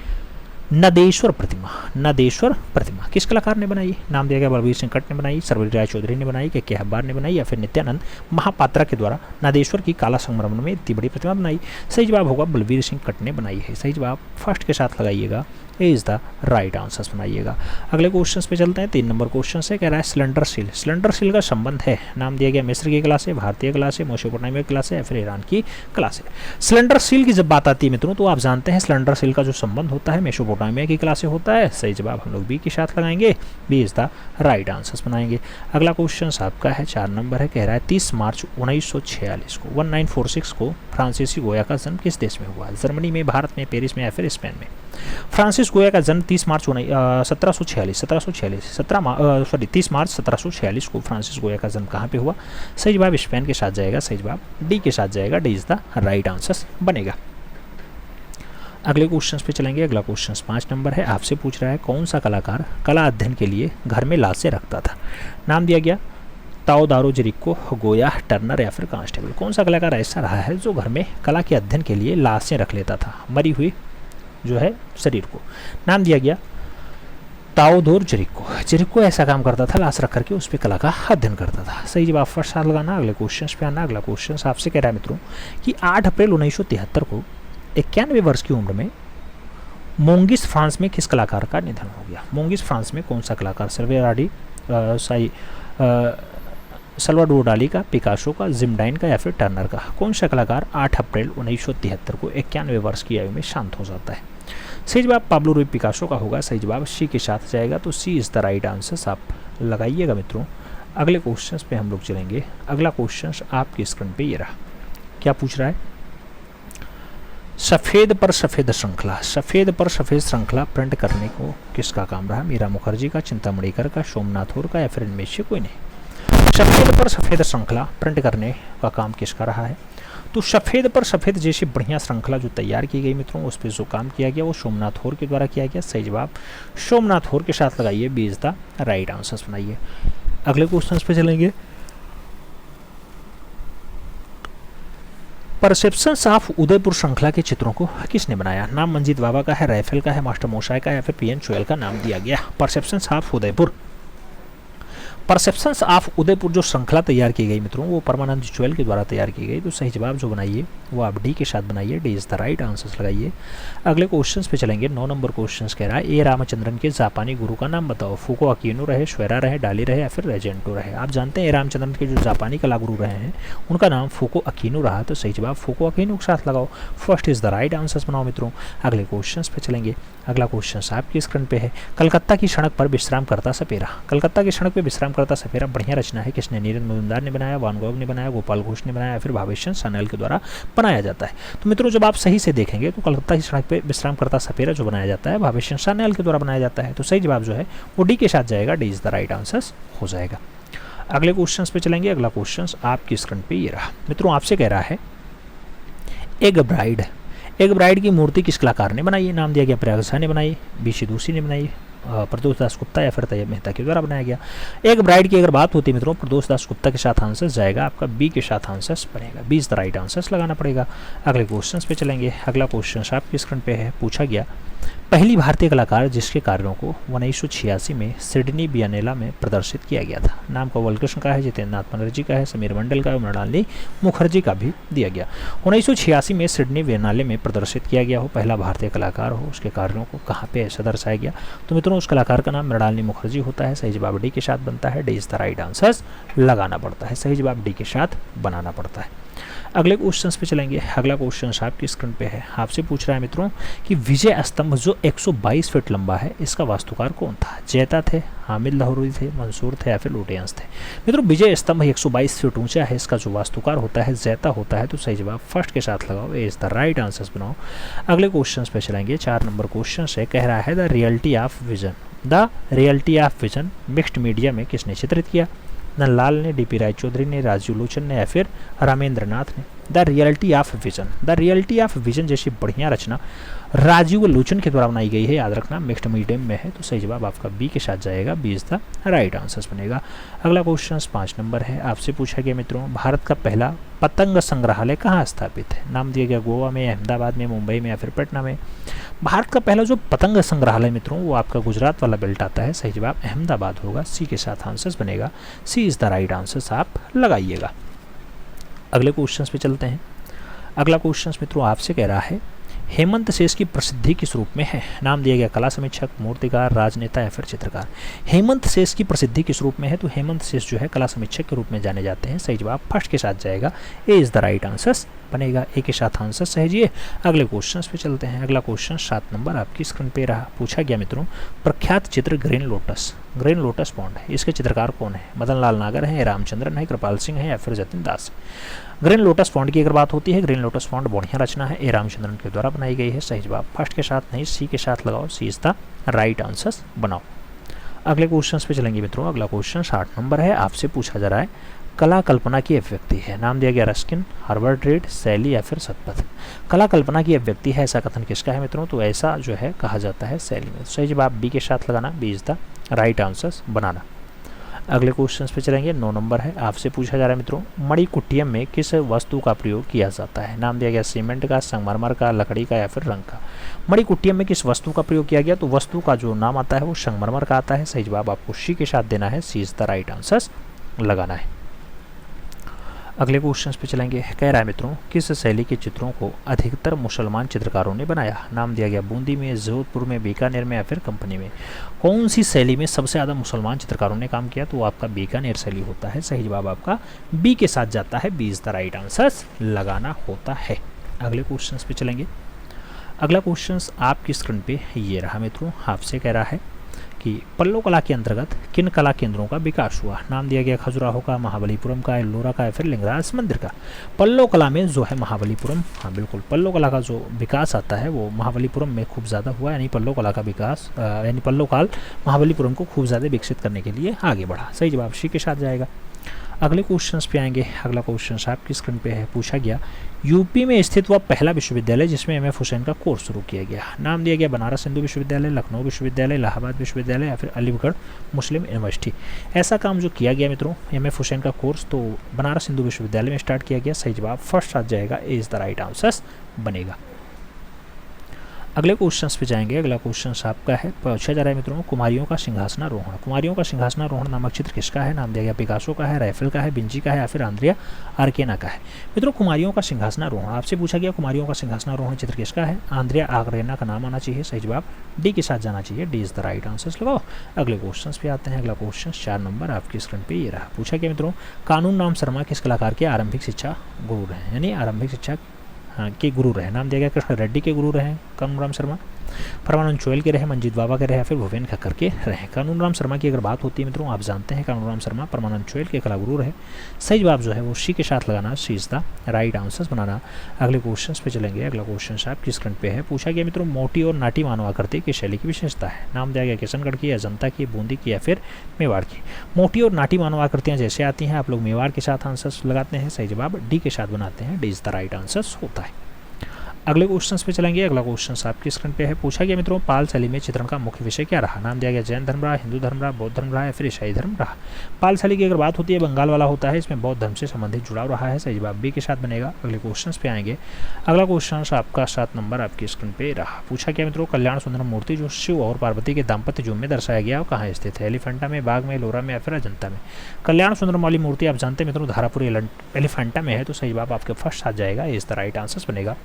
नदेश्वर प्रतिमा किस कलाकार ने बनाई? नाम दिया गया बलबीर सिंह कट ने बनाई, सरवरी राय चौधरी ने बनाई, के हब्बार ने बनाई या फिर नित्यानंद महापात्रा के द्वारा नदेश्वर की काला संगमरमर में इतनी बड़ी प्रतिमा बनाई? सही जवाब होगा बलबीर सिंह कट ने बनाई है। सही जवाब फर्स्ट के साथ लगाइएगा, ए इज द राइट आंसर बनाइएगा। अगले क्वेश्चन पे चलते हैं। 3 नंबर क्वेश्चन से कह रहा है सिलेंडर सील का संबंध है। नाम दिया गया मिस्र की कला से, भारतीय कला से, मेसोपोटामिया कला से या फिर ईरान की कला से। सिलेंडर सील की जब बात आती है मित्रों तो आप जानते हैं सिलेंडर सील का जो संबंध होता है मेसोपोटामिया की कला से होता है। सही जवाब हम लोग बी के साथ लगाएंगे, B is the right answer बनाएंगे। अगला क्वेश्चन आपका है 4 नंबर है। कह रहा है 30 मार्च 1946 को 1946 को फ्रांसीसी गोया का जन्म किस देश में हुआ? जर्मनी में, भारत में, पेरिस में या फिर स्पेन में? फ्रांसिस गोया का जन्म 30 मार्च 1746 को फ्रांसिस गोया का जन्म कहाँ पे हुआ? सही जवाब स्पेन के साथ जाएगा, सही जवाब डी के साथ जाएगा, D is the right answer बनेगा। अगले क्वेश्चन पे चलेंगे। अगला क्वेश्चन 5 नंबर है। आपसे पूछ रहा है कौन सा कलाकार कला अध्ययन के लिए घर में लाशें रखता था? नाम दिया गया ताओदारो जेरिको, गोया, टर्नर या फिर कांस्टेबल। कौन सा कलाकार ऐसा रहा है जो घर में कला के अध्ययन के लिए लाशें रख लेता था, मरी हुई जो है शरीर को? नाम दिया गया ताओदोर जेरिको ऐसा काम करता था, लाश रख करके उस पर कला का अध्ययन करता था। सही जवाब फर्स्ट साल लगाना। अगले क्वेश्चन पे आना। अगला क्वेश्चन आपसे कह रहा है मित्रों कि 8 अप्रैल 1973 को 91 वर्ष की उम्र में मोंगिस फ्रांस में किस कलाकार का निधन हो गया? मोंगिस फ्रांस में कौन सा कलाकार? सल्वाडोर डाली का, पिकासो का, जिमडाइन का या फिर टर्नर का? कौन सा कलाकार 8 अप्रैल 1973 को 91 वर्ष की आयु में शांत हो जाता है? सही जवाब पाब्लो रूई पिकासो का होगा। सही जवाब सी के साथ जाएगा, तो सी इज़ द राइट आंसर। आप लगाइएगा मित्रों। अगले क्वेश्चन पे हम लोग चलेंगे। अगला क्वेश्चन आपकी स्क्रीन पे ये रहा। क्या पूछ रहा है? सफ़ेद पर सफ़ेद श्रृंखला, सफ़ेद पर सफ़ेद श्रृंखला प्रिंट करने को किसका काम रहा? मीरा मुखर्जी का, चिंतामणिकर का, सोमनाथ होर का, या फिर इनमें से कोई नहीं। सफ़ेद पर सफ़ेद श्रृंखला प्रिंट करने का काम किसका रहा है? तो सफ़ेद पर सफ़ेद जैसी बढ़िया श्रृंखला जो तैयार की गई मित्रों, उस पर जो काम किया गया वो सोमनाथ होर के द्वारा किया गया। सही जवाब सोमनाथ होर के साथ लगाइए, B is the right answer बनाइए। अगले क्वेश्चन पे चलेंगे। परसेप्शंस ऑफ उदयपुर श्रृंखला के चित्रों को किसने बनाया? नाम मंजीत बाबा का है, राइफल का है, मास्टर मोशाय का है, या फिर पीएन चोयल का नाम दिया गया। Perceptions of Udaipur, perceptions of Udaipur जो श्रृंखला तैयार की गई मित्रों, वो परमानंद चोयल के द्वारा तैयार की गई। तो सही जवाब जो बनाइए वो आप डी के साथ बनाइए, D is the right answer लगाइए। अगले क्वेश्चन पे चलेंगे। 9 नंबर क्वेश्चन कह रहा है ए रामचंद्रन के जापानी गुरु का नाम बताओ। फूको अकीनो रहे, श्वेरा रहे, डाली रहे, या फिर रेजेंटो रहे। आप जानते हैं ए रामचंद्रन के जो जापानी कला गुरु रहे हैं उनका नाम फूको अकीनो रहा। तो सही जवाब फूको अकीनो के साथ लगाओ, first is the right answer बनाओ मित्रों। अगले क्वेश्चन पे चलेंगे। अगला क्वेश्चन आपकी स्क्रीन पे है। कलकत्ता की सड़क पर विश्राम करता सपेरा, कलकत्ता की सड़क पर विश्राम करता सपेरा बढ़िया रचना है। किसने? नीरज मजुमदार ने बनाया, वान गॉग ने बनाया, गोपाल घोष ने बनाया, फिर भावेश सान्याल के द्वारा बनाया जाता है। तो मित्रों जब आप सही से देखेंगे तो कलकत्ता की सड़क पे विश्राम करता सपेरा जो बनाया जाता है भावेश सान्याल के द्वारा बनाया जाता है। तो सही जवाब जो है वो डी के साथ जाएगा, D is the right answer हो जाएगा। अगले क्वेश्चन पे चलेंगे। अगला क्वेश्चन आपकी स्क्रीन पे ये रहा मित्रों, आपसे कह रहा है एक ब्राइड, एक ब्राइड की मूर्ति किस कलाकार ने बनाई? नाम दिया गया प्रयाग शाह ने बनाई, बीसी दूसी ने बनाई, प्रदोष दास गुप्ता, या फिर तैयब मेहता के द्वारा बनाया गया। एक ब्राइड की अगर बात होती है मित्रों, प्रदोष दास गुप्ता के साथ आंसर जाएगा आपका, बी के साथ आंसर बनेगा, B is the right answer लगाना पड़ेगा। अगले क्वेश्चन पे चलेंगे। अगला क्वेश्चन आपकी स्क्रीन पे है। पूछा गया पहली भारतीय कलाकार जिसके कार्यों को 1986 में सिडनी बियानेला में प्रदर्शित किया गया था। नाम कवल कृष्ण का है, जितेंद्र नाथ बनर्जी का है, समीर मंडल का है, मृणालिनी मुखर्जी का भी दिया गया। 1986 में सिडनी बियानेले में प्रदर्शित किया गया हो, पहला भारतीय कलाकार हो, उसके कार्यों को कहाँ पे ऐसा दर्शाया गया? तो मित्रों उस कलाकार का नाम मृणालिनी मुखर्जी होता है। सही जवाब डी के साथ बनता है, D is the right answer लगाना पड़ता है, सही जवाब डी के साथ बनाना पड़ता है। अगले क्वेश्चन पे चलेंगे। अगला क्वेश्चन आपकी स्क्रीन पे है। आपसे पूछ रहा है मित्रों कि विजय स्तंभ जो 122 फीट लंबा है, इसका वास्तुकार कौन था? जैता थे, हामिद लाहौरी थे, मंसूर थे, या फिर लुटियंस थे? मित्रों विजय स्तंभ 122 फीट ऊंचा है, इसका जो वास्तुकार होता है जैता होता है। तो सही जवाब फर्स्ट के साथ लगाओ, ए इज द राइट आंसर बनाओ। अगले क्वेश्चन पे चलेंगे। 4 नंबर क्वेश्चन है, कह रहा है the reality of vision, the reality of vision mixed media में किसने चित्रित किया? नंदलाल ने, डीपी रायचौधरी ने, राजीव लोचन ने, या फिर रामेंद्र नाथ ने? The reality of vision, the reality of vision जैसी बढ़िया रचना राजीव लोचन के द्वारा बनाई गई है, याद रखना मिक्स्ड मीडियम में है। तो सही जवाब आपका बी के साथ जाएगा, B is the right answer बनेगा। अगला क्वेश्चन 5 नंबर है। आपसे पूछा गया मित्रों भारत का पहला पतंग संग्रहालय कहाँ स्थापित है? नाम दिया गया गोवा में, अहमदाबाद में, मुंबई में, या फिर पटना में? भारत का पहला जो पतंग संग्रहालय मित्रों वो आपका गुजरात वाला बेल्ट आता है। सही जवाब अहमदाबाद होगा, सी के साथ आंसर बनेगा, सी इज द राइट आंसर आप लगाइएगा। अगले क्वेश्चन पे चलते हैं। अगला क्वेश्चन मित्रों आपसे कह रहा है हेमंत शेष की प्रसिद्धि किस रूप में है? नाम दिया गया कला समीक्षक, मूर्तिकार, राजनेता, या फिर चित्रकार? हेमंत शेष की प्रसिद्धि किस रूप में है? तो हेमंत शेष जो है कला समीक्षक के रूप में जाने जाते हैं। सही जवाब फर्स्ट के साथ जाएगा, ए इज द राइट आंसर बनेगा, ए के साथ आंसर सहेजिए। अगले क्वेश्चन पे चलते हैं। अगला क्वेश्चन 7 नंबर आपकी स्क्रीन पे रहा। पूछा गया मित्रों प्रख्यात चित्र green lotus, green lotus pond है, इसके चित्रकार कौन है? मदन लाल नागर है, रामचंद्रन है, कृपाल सिंह है, या फिर जतिन दास? ग्रीन लोटस पॉन्ड की अगर बात होती है, ग्रीन लोटस पॉन्ड बढ़िया रचना है, ए रामचंद्रन के द्वारा बनाई गई है। सही जवाब फर्स्ट के साथ नहीं, सी के साथ लगाओ, सी इज द राइट आंसर बनाओ। अगले क्वेश्चन पे चलेंगे मित्रों। अगला क्वेश्चन 60 नंबर है। आपसे पूछा जा रहा है कला कल्पना की अभिव्यक्ति है। नाम दिया गया रस्किन, हार्वर्ड रीड, शैली, या फिर सतपथ? कला कल्पना की अभिव्यक्ति है, ऐसा कथन किसका है मित्रों? तो ऐसा जो है कहा जाता है शैली में। सही जवाब बी के साथ लगाना, B is the right answer बनाना। अगले क्वेश्चन पे चलेंगे। 9 नंबर है। आपसे पूछा जा रहा है मित्रों मणिकुट्टियम में किस वस्तु का प्रयोग किया जाता है? नाम दिया गया सीमेंट का, संगमरमर का, लकड़ी का, या फिर रंग का? मणिकुट्टियम में किस वस्तु का प्रयोग किया गया? तो वस्तु का जो नाम आता है वो संगमरमर का आता है। सही जवाब आपको सी के साथ देना है, सी इज द राइट आंसर लगाना है। अगले क्वेश्चन पे चलेंगे। कह रहा है मित्रों किस शैली के चित्रों को अधिकतर मुसलमान चित्रकारों ने बनाया? नाम दिया गया बूंदी में, जोधपुर में, बीकानेर में, या फिर कंपनी में? कौन सी शैली में सबसे ज़्यादा मुसलमान चित्रकारों ने काम किया? तो आपका बीकानेर शैली होता है। सही जवाब आपका बी के साथ जाता है, B is the right answer लगाना होता है। अगले क्वेश्चन पे चलेंगे। अगला क्वेश्चन आपकी स्क्रीन पे ये रहा मित्रों, आपसे कह रहा है कि पल्लव कला के अंतर्गत किन कला केंद्रों का विकास हुआ। नाम दिया गया खजुराहो का, महाबलीपुरम का, एल्लोरा का या फिर लिंगराज मंदिर का। पल्लव कला में जो है महाबलीपुरम, हाँ बिल्कुल, पल्लव कला का जो विकास आता है वो महाबलीपुरम में खूब ज़्यादा हुआ, यानी पल्लव कला का विकास यानी पल्लव काल महाबलीपुरम को खूब ज़्यादा विकसित करने के लिए आगे बढ़ा। सही जवाब सी के साथ जाएगा। अगले क्वेश्चंस पे आएंगे। अगला क्वेश्चन आपकी स्क्रीन पे है, पूछा गया यूपी में स्थित हुआ पहला विश्वविद्यालय जिसमें एम.एफ. हुसैन का कोर्स शुरू किया गया। नाम दिया गया बनारस हिंदू विश्वविद्यालय, लखनऊ विश्वविद्यालय, इलाहाबाद विश्वविद्यालय या फिर अलीगढ़ मुस्लिम यूनिवर्सिटी। ऐसा काम जो किया गया मित्रों, एम.एफ. हुसैन का कोर्स तो बनारस हिंदू विश्वविद्यालय में स्टार्ट किया गया। सही जवाब फर्स्ट आ जाएगा, ए इज द राइट आंसर बनेगा। अगले क्वेश्चंस पे जाएंगे। अगला क्वेश्चन आपका है, पूछा जा रहा है मित्रों, कुमारियों का सिंहासनारोहण। कुमारियों का सिंहासनारोहण नामक चित्र किसका है। नाम दिया गया पिकासो का है, राइफल का है, विंची का है या फिर आंद्रिया आर्केना का है। मित्रों कुमारियों का सिंहासनारोहण आपसे पूछा गया, कुमारियों का सिंहासनारोहण चित्र किसका है। आंद्रिया आर्केना का नाम आना चाहिए। सही जवाब डी के साथ जाना चाहिए, D is the right answer लगाओ। अगले क्वेश्चन पे आते हैं। अगला क्वेश्चन 4 नंबर आपकी स्क्रीन पे ये रहा, पूछा गया मित्रों, कानून राम शर्मा किस कलाकार के आरंभिक शिक्षा गुरु रहे, यानी आरंभिक शिक्षा के गुरु रहे। नाम दिया गया कृष्ण रेड्डी के गुरु रहे कानून राम शर्मा, परमानंद चोयल के रहे, मंजीत बाबा के रहे या फिर भुपेन खक्कर के रहे। कानून राम शर्मा की अगर बात होती है मित्रों, आप जानते हैं कानून राम शर्मा परमानंद चोयल के कलागुरु रहे। सही जवाब जो है वो सी के साथ लगाना, सी इज द राइट आंसर बनाना। अगले क्वेश्चन पे चलेंगे। अगला क्वेश्चन आपकी स्क्रीन पे है, पूछा गया मित्रों, मोटी और नाटी मानव आकृति की शैली की विशेषता है। नाम दिया गया किशनगढ़ की, अजंता की, बूंदी की या फिर मेवाड़ की। मोटी और नाटी मानव आकृतियाँ जैसे आती हैं, आप लोग मेवाड़ के साथ आंसर लगाते हैं। सही जवाब डी के साथ बनाते हैं, D is the right answer होता है। अगले क्वेश्चन पे चलेंगे। अगला क्वेश्चन आपकी स्क्रीन पे है, पूछा गया मित्रों, पाल शैली में चित्रण का मुख्य विषय क्या रहा। नाम दिया गया जैन धर्म रहा, हिंदू धर्म रहा, बौद्ध धर्म रहा या फिर ईसाई धर्म रहा। पाल शैली की अगर बात होती है, बंगाल वाला होता है, इसमें बौद्ध धर्म से संबंधित जुड़ाव रहा है। सही जवाब बी के साथ बनेगा। अगले क्वेश्चन पे आएंगे। अगला क्वेश्चन आपका 7 नंबर आपकी स्क्रीन पे रहा, पूछा गया मित्रों, कल्याण सुंदरम मूर्ति जो शिव और पार्वती के दाम्पत्य युग में दर्शाया गया, कहाँ स्थित है। एलिफेंटा में, बाग में, लोरा में या फिर अजंता में। कल्याण सुंदरम वाली मूर्ति आप जानते हैं मित्रों धारापुर एलिफेंटा में है, तो सही जवाब आपके फर्स्ट आ जाएगा, इस द राइट आंसर बनेगा।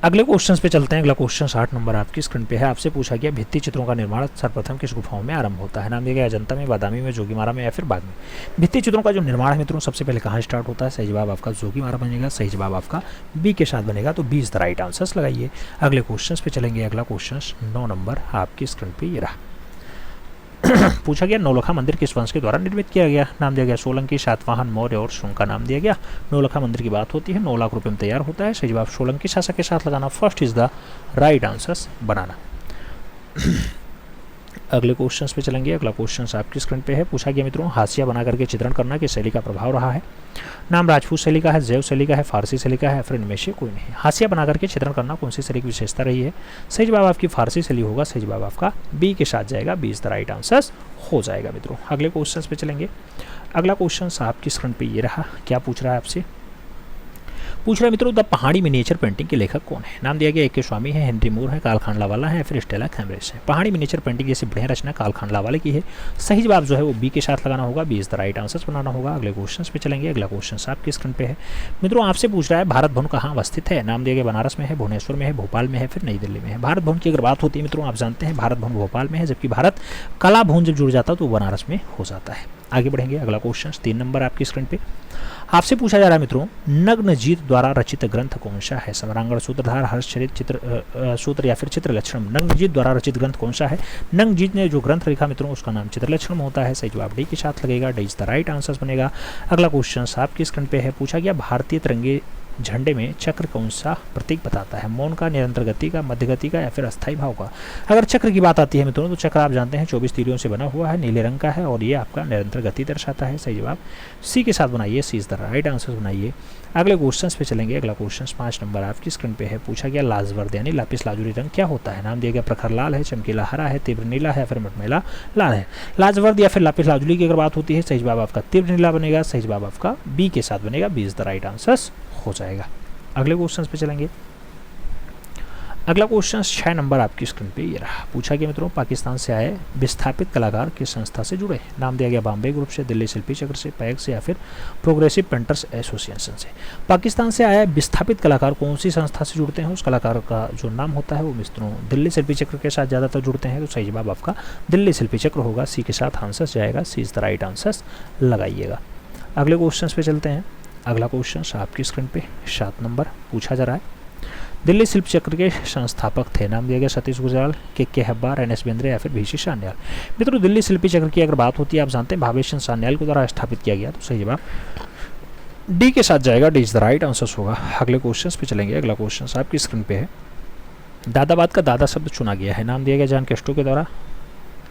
अगले क्वेश्चंस पे चलते हैं। अगला क्वेश्चन 8 नंबर आपकी स्क्रीन पे है, आपसे पूछा गया भित्ति चित्रों का निर्माण सर्वप्रथम किस गुफाओं में आरंभ होता है। नाम दिया गया अजंता में, बादामी में, जोगीमारा में या फिर बाग में। भित्ति चित्रों का जो निर्माण है मित्रों सबसे पहले कहाँ स्टार्ट होता है। सही जवाब आपका जोगीमारा बनेगा। सही जवाब आपका बी के साथ बनेगा, तो B is the right answer लगाइए। अगले क्वेश्चन पे चलेंगे। अगला क्वेश्चन 9 नंबर आपकी स्क्रीन पे ये रहा, पूछा गया नौलखा मंदिर किस वंश के द्वारा निर्मित किया गया। नाम दिया गया सोलंकी, सातवाहन, मौर्य और शुंग का नाम दिया गया। नौलखा मंदिर की बात होती है, 9 लाख रुपए में तैयार होता है। सही जवाब सोलंकी शासक के साथ लगाना, first is the right answer बनाना। अगले क्वेश्चंस पे चलेंगे। अगला क्वेश्चन आपकी स्क्रीन पे है, पूछा गया मित्रों, हाशिया बना करके चित्रण करना किस शैली का प्रभाव रहा है। नाम राजपूत शैली का है, जैव शैली का है, फारसी शैली का है, फिर इनमें से कोई नहीं। हाशिया बना करके चित्रण करना कौन सी शैली की विशेषता रही है। सही जवाब आपकी फारसी शैली होगा। सही जवाब आपका बी के साथ जाएगा, B is the right answer हो जाएगा मित्रों। अगले क्वेश्चन पे चलेंगे। अगला क्वेश्चन आपकी स्क्रीन पे ये रहा, क्या पूछ रहा है आपसे, पूछ रहा है मित्रों, द पहाड़ी मिनिएचर पेंटिंग के लेखक कौन है। नाम दिया गया ए के स्वामी है, हेनरी मूर है, कार्ल खांडलावाला है, फिर स्टेला कैम्ब्रिज है। पहाड़ी मिनिएचर पेंटिंग जैसी बढ़िया रचना कार्ल खांडलावाले की है। सही जवाब जो है वो बी के साथ लगाना होगा, B is the right answer बनाना होगा। अगले क्वेश्चन पे चलेंगे। अगला क्वेश्चन आपकी स्क्रीन पे है मित्रों, आपसे पूछ रहा है भारत भवन कहाँ अवस्थित है। नाम दिया गया बनारस में है, भुवनेश्वर में है, भोपाल में है, फिर नई दिल्ली में है। भारत भवन की अगर बात होती है मित्रों, आप जानते हैं भारत भवन भोपाल में है, जबकि भारत कला भवन जब जुड़ जाता है तो बनारस में हो जाता है। आगे बढ़ेंगे। अगला क्वेश्चन 3 नंबर आपकी स्क्रीन पे आपसे पूछा जा रहा है मित्रों, नग्नजीत द्वारा रचित ग्रंथ कौन सा है। सम्रांगण, सूत्रधार, हर्षचरित, चित्र सूत्र या फिर चित्रलक्षणम। नग्नजीत द्वारा रचित ग्रंथ कौन सा है। नग्नजीत ने जो ग्रंथ लिखा मित्रों उसका नाम चित्रलक्षणम होता है। सही जवाब डी के साथ लगेगा, D is the right answer बनेगा। अगला क्वेश्चन आपकी स्क्रीन पे है, पूछा गया भारतीय तिरंगे झंडे में चक्र कौन सा प्रतीक बताता है। मौन का, निरंतर गति का, मध्य गति का या फिर अस्थायी भाव का। अगर चक्र की बात आती है मित्रों तो चक्र आप जानते हैं 24 तीरियों से बना हुआ है, नीले रंग का है और ये आपका निरंतर गति दर्शाता है। सही जवाब सी के साथ बनाइए, सी इज द राइट आंसर बनाइए। अगले क्वेश्चन पे चलेंगे। अगला क्वेश्चन 5 नंबर आपकी स्क्रीन पे है, पूछा गया लाजवर्द यानी लापिस लाजुरी रंग क्या होता है। नाम दिया गया प्रखर लाल है, चमकीला हरा है, तीव्र नीला है, फिर मटमैला लाल है। लाजवर्द या फिर लापिस लाजुरी की अगर बात होती है, सही जवाब आपका तीव्र नीला बनेगा। सही जवाब आपका बी के साथ बनेगा, B is the right answer हो जाएगा। अगले क्वेश्चन पे चलेंगे। अगला क्वेश्चन 6 नंबर आपकी स्क्रीन पे ये रहा, पूछा गया मित्रों पाकिस्तान से आए विस्थापित कलाकार किस संस्था से जुड़े। नाम दिया गया बॉम्बे ग्रुप से, दिल्ली शिल्पी चक्र से, पैक से या फिर प्रोग्रेसिव पेंटर्स एसोसिएशन से। पाकिस्तान से आए विस्थापित कलाकार कौन सी संस्था से जुड़ते हैं, उस कलाकार का जो नाम होता है वो मित्रों दिल्ली शिल्पी चक्र के साथ ज़्यादातर जुड़ते हैं। तो सही जवाब आपका दिल्ली शिल्पी चक्र होगा, सी के साथ आंसर जाएगा, सी इज द राइट आंसर लगाइएगा। अगले क्वेश्चन पे चलते हैं। अगला क्वेश्चन आपकी स्क्रीन पे 7 नंबर पूछा जा रहा है, दिल्ली शिल्प चक्र के संस्थापक थे, नाम दिया गया सतीश गुजराल, के हब्बार, एन एस बेंद्रे या फिर VC सान्याल। मित्रों दिल्ली शिल्पी चक्र की अगर बात होती है, आप जानते हैं भावेश चंद्र सान्याल के द्वारा स्थापित किया गया, तो सही जवाब डी के साथ जाएगा, D is the right answer होगा। अगले क्वेश्चन पे चलेंगे। अगला क्वेश्चन आपकी स्क्रीन पे है। दादाबाद का दादा शब्द चुना गया है, नाम दिया गया जॉन कैस्ट्रो के द्वारा,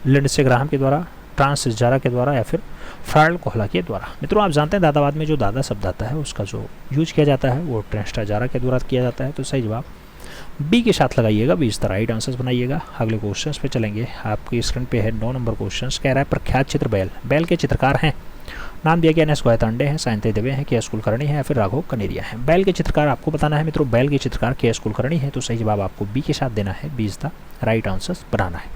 लिंडसे ग्राहम के द्वारा, ट्रांस जारा के द्वारा या फिर फ्राइड कोहला के द्वारा। मित्रों आप जानते हैं दादाबाद में जो दादा शब्द आता है उसका जो यूज किया जाता है वो ट्रांस जारा के द्वारा किया जाता है, तो सही जवाब बी के साथ लगाइएगा, B is the right answers बनाइएगा। अगले क्वेश्चन पे चलेंगे। आपकी स्क्रीन पे है 9 नंबर क्वेश्चन। कह रहा है प्रख्यात चित्र बैल, बैल के चित्रकार हैं, नाम दिया गया NS गोयतांडे हैं, साइंते देवे हैं, KS कुलकर्णी है या फिर राघव कनेरिया है। बैल के चित्रकार आपको बताना है मित्रों, बैल के चित्रकार KS कुलकर्णी है, तो सही जवाब आपको बी के साथ देना है, B is the right answer बनाना है।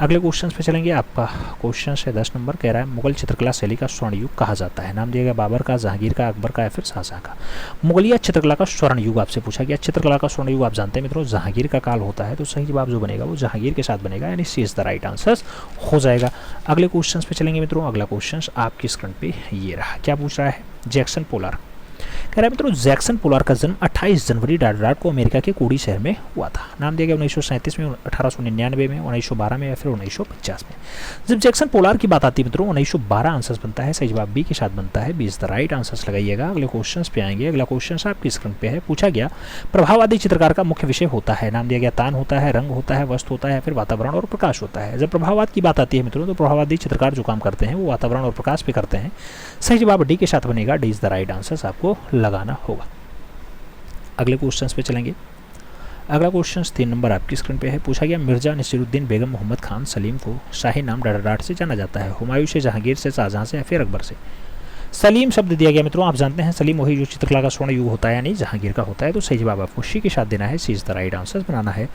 अगले क्वेश्चन पे चलेंगे। आपका क्वेश्चन है 10 नंबर। कह रहा है मुगल चित्रकला शैली का स्वर्ण युग कहा जाता है, नाम दिया गया बाबर का, जहांगीर का, अकबर का या फिर शाहजहां का। मुगलिया चित्रकला का स्वर्ण युग आपसे पूछा गया। चित्रकला का स्वर्ण युग आप जानते हैं मित्रों जहांगीर का काल होता है, तो सही जवाब जो बनेगा वो जहांगीर के साथ बनेगा, यानी सी इज द राइट आंसर हो जाएगा। अगले क्वेश्चन पे चलेंगे मित्रों। अगला क्वेश्चन आपकी स्क्रीन पे ये रहा। क्या पूछ रहा है? Jackson polar. कह रहा है मित्रों जैक्सन पोलार का जन्म 28 जनवरी रात को अमेरिका के कोडी शहर में हुआ था, नाम दिया गया 1937 में, 1899 में, 1912 में या फिर 1950 में। जब जैक्सन पोलार की बात आती है मित्रों 1912 आंसर बनता है, सही जवाब बी के साथ बनता है, B is the right answer लगाइएगा। अगले क्वेश्चन पे आएंगे। अगला क्वेश्चन आपकी स्क्रीन पे है। पूछा गया प्रभाववादी चित्रकार का मुख्य विषय होता है, नाम दिया गया तान होता है, रंग होता है, वस्तु होता है, फिर वातावरण और प्रकाश होता है। जब प्रभाववाद की बात आती है मित्रों तो प्रभाववादी चित्रकार जो काम करते हैं वो वातावरण और प्रकाश पे करते हैं, सही जवाब डी के साथ बनेगा, D is the right answer आपको लगाना होगा। अगले क्वेश्चन पे चलेंगे। अगला क्वेश्चन 3 नंबर आपकी स्क्रीन पे है। पूछा गया मिर्जा नसीरुद्दीन बेगम मोहम्मद खान सलीम को शाही नाम डाडाडाट से जाना जाता है, हुमायूं से, जहांगीर से, शाहजहां से या फिर अकबर से। सलीम शब्द दिया गया मित्रों, आप जानते हैं सलीम वही जो चित्रकला का स्वर्ण युग होता है यानी जहांगीर का होता है, तो सही जवाब आपको सी के साथ देना है, सी इज द राइट आंसर बनाना है।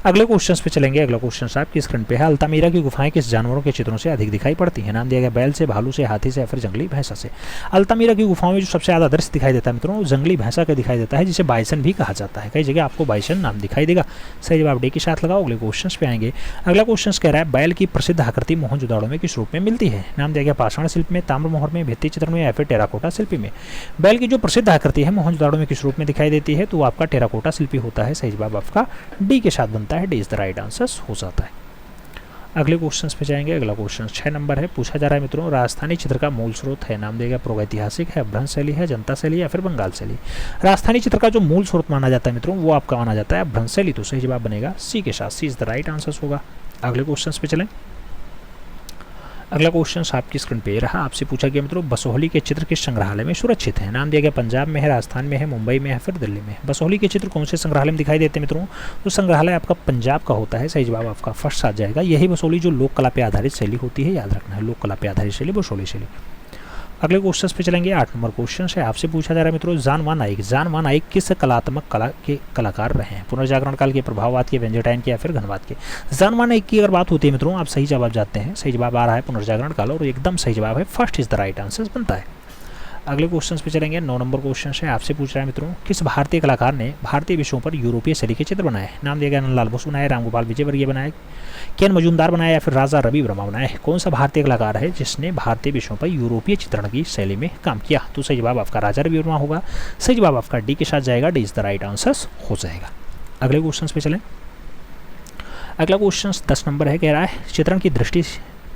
अगले क्वेश्चन पे चलेंगे। अगला क्वेश्चन आपकी स्क्रीन पे है। अल्तामीरा की गुफाएं किस जानवरों के चित्रों से अधिक दिखाई पड़ती हैं, नाम दिया गया बैल से, भालू से, हाथी से या फिर जंगली भैंसा से। अल्तामीरा की गुफाओं में जो सबसे ज़्यादा दृश्य दिखाई देता है मित्रों जंगली भैंसा का दिखाई देता है, जिसे बाइसन भी कहा जाता है, कई जगह आपको बाइसन नाम दिखाई देगा, सही जवाब डी के साथ लगाओ। अगले क्वेश्चन पे आएंगे। अगला क्वेश्चन कह रहा है बैल की प्रसिद्ध आकृति मोहनजोदड़ो में किस रूप में मिलती है, नाम दिया गया पाषाण शिल्प में, ताम्र मोहर में, भित्ति चित्र में या फिर टेराकोटा शिल्पी में। बैल की जो प्रसिद्ध आकृति है मोहनजोदड़ो में किस रूप में दिखाई देती है, तो आपका टेराकोटा शिल्पी होता है, सही जवाब आपका डी के साथ बनता है, D is the right answer हो जाता है। अगले क्वेश्चन पे जाएंगे। अगला क्वेश्चन 6 नंबर है। पूछा जा रहा है मित्रों राजस्थानी चित्र का मूल स्रोत है, नाम देगा प्रागैतिहासिक है, अभ्रंश शैली है, जनता शैली या फिर बंगाल शैली। राजस्थानी चित्र का जो मूल स्रोत माना जाता है मित्रों वो आपका माना जाता है अभ्रंश शैली, तो सही जवाब बनेगा सी के साथ, सी इज द राइट आंसर होगा। अगले क्वेश्चन पे चलें। अगला क्वेश्चन आपकी स्क्रीन पे रहा। आपसे पूछा गया मित्रों बसोहली के चित्र किस संग्रहालय में सुरक्षित है, नाम दिया गया पंजाब में है, राजस्थान में है, मुंबई में है, फिर दिल्ली में। बसोहली के चित्र कौन से संग्रहालय में दिखाई देते हैं मित्रों, तो संग्रहालय आपका पंजाब का होता है, सही जवाब आपका फर्स्ट आ जाएगा। यही बसोहली जो लोक कला पे आधारित शैली होती है, याद रखना है, लोक कला पे आधारित शैली बसोहली शैली। अगले क्वेश्चन पे चलेंगे। 8 नंबर क्वेश्चन है। आपसे पूछा जा रहा है मित्रों जानवा नाइक किस कलात्मक कला के कलाकार रहे हैं, पुनर्जागरण काल के, प्रभाववाद के, वेंजरटाइन के या फिर घनवाद के। जानवा नाइक की अगर बात होती है मित्रों आप सही जवाब जाते हैं, सही जवाब आ रहा है पुनर्जागरण काल और एकदम सही जवाब है, first is the right answer बनता है। अगले क्वेश्चन पे चलेंगे। 9 नंबर क्वेश्चन है। आपसे पूछ रहा है मित्रों किस भारतीय कलाकार ने भारतीय विषयों पर यूरोपीय शैली के चित्र बनाए, नाम दिया गया नंदलाल बोस बनाए, रामगोपाल विजयवर्गीय बनाए, केन मजूमदार बनाया या फिर राजा रवि वर्मा बनाए। कौन सा भारतीय कलाकार है जिसने भारतीय विषयों पर यूरोपीय चित्रण की शैली में काम किया, तो सही जवाब आपका राजा रवि वर्मा होगा, सही जवाब आपका डी के साथ जाएगा, D is the right answer हो जाएगा। अगले क्वेश्चन पे चलें। अगला क्वेश्चन 10 नंबर है। कह रहा है चित्रण की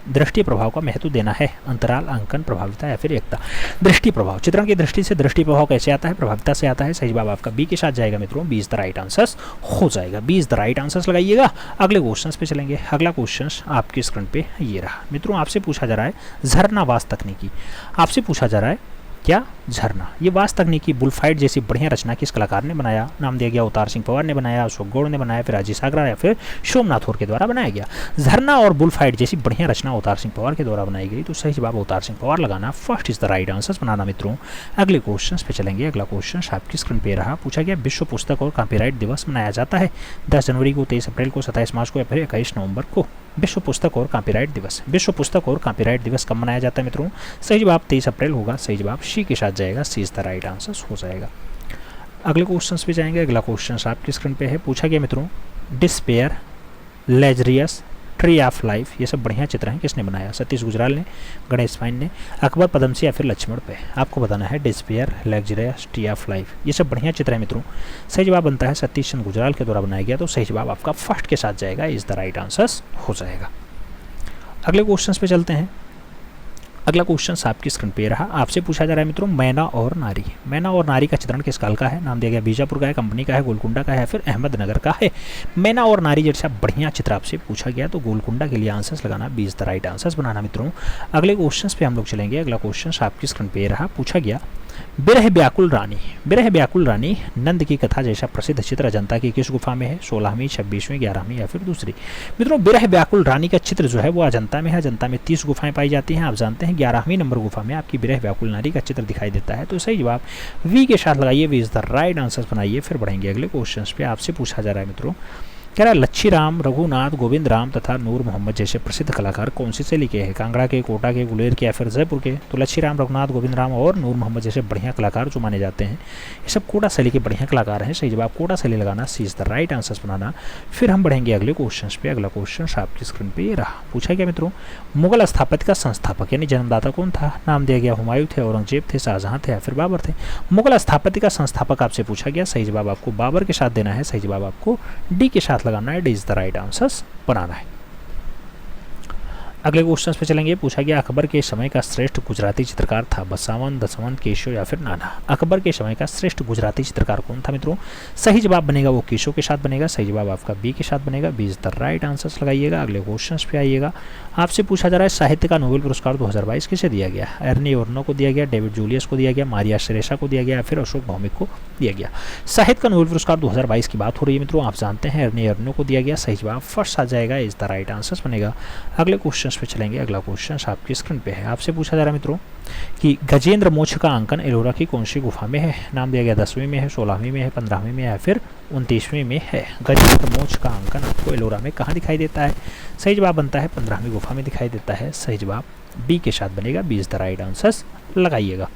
दृष्टि प्रभाव का महत्व देना है, अंतराल, अंकन, प्रभाविता या फिर एकता। दृष्टि प्रभाव, चित्रण की दृष्टि से दृष्टि प्रभाव कैसे आता है, प्रभाविता से आता है, सही जवाब आपका बी के साथ जाएगा मित्रों, B is the right answer हो जाएगा, B is the right answer लगाइएगा। अगले क्वेश्चन पे चलेंगे। अगला क्वेश्चन आपकी स्क्रीन पे ये रहा मित्रों। आपसे पूछा जा रहा है झरनावास तकनीकी, आपसे पूछा जा रहा है क्या झरना, ये वास तकनीकी बुलफाइट जैसी बढ़िया रचना किस कलाकार ने बनाया, नाम दिया गया अवतार सिंह पवार ने बनाया, अशोक गौड़ ने बनाया, फिर अजय सागरा या फिर सोमनाथ होर के द्वारा बनाया गया। झरना और बुलफाइट जैसी बढ़िया रचना अवतार सिंह पवार के द्वारा बनाई गई, तो सही जवाब अवतार सिंह पवार लगाना, first is the right answer बनाना मित्रों। अगले क्वेश्चन पे चलेंगे। अगला क्वेश्चन आपकी स्क्रीन पे रहा। पूछा गया विश्व पुस्तक और कॉपीराइट दिवस मनाया जाता है 10 जनवरी को, 23 अप्रैल को, 27 मार्च को या फिर 21 नवंबर को। विश्व पुस्तक और कॉपीराइट दिवस, विश्व पुस्तक और कॉपीराइट दिवस कब मनाया जाता है मित्रों, सही जवाब 23 अप्रैल होगा, सही जवाब सी के साथ जाएगा, सी इज द राइट आंसर हो जाएगा। अगले क्वेश्चन पे जाएंगे। अगला क्वेश्चन आपकी स्क्रीन पे है। पूछा गया मित्रों डिस्पेयर, लेजरियस, ट्री ऑफ लाइफ, ये सब बढ़िया चित्र हैं। किसने बनाया? सतीश गुजराल ने, गणेश फाइन ने, अकबर पदमसी या फिर लक्ष्मण पे। आपको बताना है despair, luxurious, tree of life, ये सब बढ़िया चित्र है मित्रों। सही जवाब बनता है सतीश चंद्र गुजराल के द्वारा बनाया गया, तो सही जवाब आपका फर्स्ट के साथ जाएगा, इज द राइट आंसर हो जाएगा। अगले क्वेश्चन पे चलते हैं। अगला क्वेश्चन आपकी स्क्रीन पे रहा, आपसे पूछा जा रहा है मित्रों मैना और नारी। मैना और नारी का चित्रण किस काल का है? नाम दिया गया बीजापुर का है, कंपनी का है, गोलकुंडा का है, फिर अहमदनगर का है। मैना और नारी जैसा बढ़िया चित्र आपसे पूछा गया, तो गोलकुंडा के लिए आंसर्स लगाना, 20 द राइट आंसर्स बनाना मित्रों। अगले क्वेश्चन पे हम लोग चलेंगे। अगला क्वेश्चन आपकी स्क्रीन पे रहा, पूछा गया बिरह व्याकुल रानी। बिरह व्याकुल रानी नंद की कथा जैसा प्रसिद्ध चित्र अजंता की किस गुफा में है? 16वीं, 26वीं, 11वीं या फिर दूसरी। मित्रों बिरह व्याकुल रानी का चित्र जो है वो अजंता में है। अजंता में 30 गुफाएं पाई जाती हैं। आप जानते हैं 11वीं नंबर गुफा में आपकी बिरह व्याकुल नारी का चित्र दिखाई देता है, तो सही जवाब वी के साथ लगाइए, V is the right answer बनाइए। फिर बढ़ेंगे अगले क्वेश्चन पे। आपसे पूछा जा रहा है मित्रों, कह रहा लच्छी राम, रघुनाथ, गोविंद राम तथा नूर मोहम्मद जैसे प्रसिद्ध कलाकार कौन सी शैली के हैं? कांगड़ा के, कोटा के, गुलेर के या फिर जयपुर के। तो लच्छी राम, रघुनाथ, गोविंद राम और नूर मोहम्मद जैसे बढ़िया कलाकार जो माने जाते हैं, ये सब कोटा शैली के बढ़िया कलाकार हैं। सही जवाब कोटा शैली लगाना, सी इज द राइट आंसर बनाना। फिर हम बढ़ेंगे अगले क्वेश्चन पे। अगला क्वेश्चन आपकी स्क्रीन पे ये रहा, पूछा गया मित्रों मुगल स्थापत्य का संस्थापक यानी जन्मदाता कौन था? नाम दिया गया हुमायूं थे, औरंगजेब थे, शाहजहां थे या फिर बाबर थे। मुगल स्थापत्य का संस्थापक आपसे पूछा गया, सही जवाब आपको बाबर के साथ देना है। सही जवाब आपको डी के साथ लगाना है, D is the right answers बनाना है। अगले क्वेश्चन पे चलेंगे। पूछा गया अकबर के समय का श्रेष्ठ गुजराती चित्रकार था? बसावन, दसवंत, केशव या फिर नाना। अकबर के समय का श्रेष्ठ गुजराती चित्रकार कौन था मित्रों? सही जवाब बनेगा वो केशव के साथ बनेगा। सही जवाब आपका बी के साथ बनेगा, B is the right answers लगाइएगा। अगले क्वेश्चन पे आइएगा। आपसे पूछा जा रहा है साहित्य का नोबेल पुरस्कार 2022 किसे दिया गया? एर्नी ओर्नो को दिया गया, डेविड जूलियस को दिया गया, मारिया सेरेसा को दिया गया, फिर अशोक भौमिक को दिया गया। साहित्य का नोबेल पुरस्कार 2022 की बात हो रही है मित्रों। आप जानते हैं एर्नी ओर्नो को दिया गया। सही जवाब फर्स्ट आ जाएगा, इज द राइट आंसर्स बनेगा। अगले क्वेश्चन पे चलेंगे। अगला क्वेश्चन आपकी स्क्रीन पे है। आपसे पूछा जा रहा है मित्रों कि गजेंद्र मोक्ष का अंकन एलोरा की कौन सी गुफा में है? नाम दिया गया 10वीं में है, 16वीं में है, 15वीं में है या फिर 29वीं में है। गजेंद्र मोक्ष का अंकन आपको एलोरा में कहाँ दिखाई देता है? सही जवाब बनता है 15वीं गुफा में दिखाई देता है। सही जवाब बी के साथ बनेगा, B is the right answers लगाइएगा।